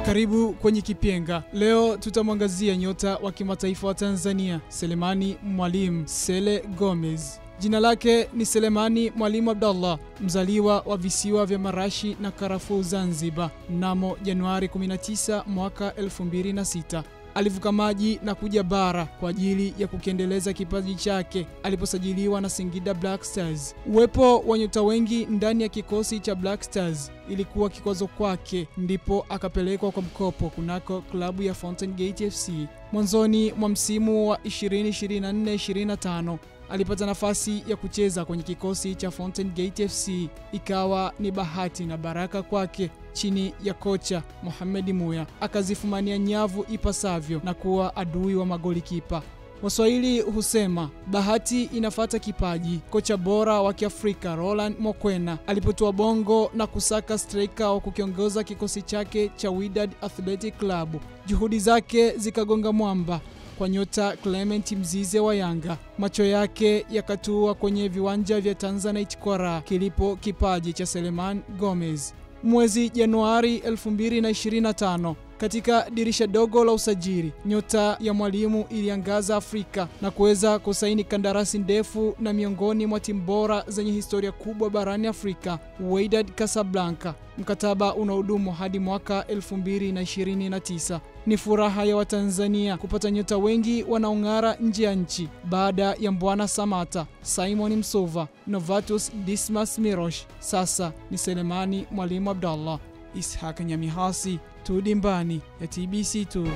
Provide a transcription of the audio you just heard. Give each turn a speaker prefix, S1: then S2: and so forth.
S1: Karibu kwenye Kipenga. Leo tutamwangazia nyota wa kimataifa wa Tanzania, Selemani Mwalimu Sele Gomez. Jina lake ni Selemani Mwalimu Abdallah, mzaliwa wa visiwa vya Marashi na Karafuu, Zanzibar, mnamo Januari 19 mwaka 2006. Alivuka maji na kuja bara kwa ajili ya kukiendeleza kipaji chake aliposajiliwa na Singida Black Stars. Uwepo wa nyota wengi ndani ya kikosi cha Black Stars ilikuwa kikwazo kwake, ndipo akapelekwa kwa mkopo kunako klabu ya Fountain Gate FC. Mwanzoni mwa msimu wa 2024-25 alipata nafasi ya kucheza kwenye kikosi cha Fountain Gate FC. Ikawa ni bahati na baraka kwake chini ya kocha Mohamed Muya, akazifumania nyavu ipasavyo na kuwa adui wa magolikipa. Waswahili husema bahati inafuata kipaji. Kocha bora wa Kiafrika Roland Mokwena alipotua bongo na kusaka striker wa kukiongoza kikosi chake cha Wydad Athletic Club, juhudi zake zikagonga mwamba kwa nyota Clement Mzize wa Yanga. Macho yake yakatua kwenye viwanja vya Tanzanite Kora kilipo kipaji cha Selemani Gomez. Mwezi Januari 2025, katika dirisha dogo la usajili, nyota ya Mwalimu iliangaza Afrika na kuweza kusaini kandarasi ndefu na miongoni mwa timu bora zenye historia kubwa barani Afrika, Wydad Casablanca. Mkataba unaodumu hadi mwaka 2029. Ni furaha ya Watanzania kupata nyota wengi wanaong'ara nje ya nchi baada ya Mbwana Samata, Simon Msuva, Novatus Dismas Mirosh. Sasa ni Selemani Mwalimu Abdallah. Ishaq Nyamihasi, Tudimbani ya TBC2.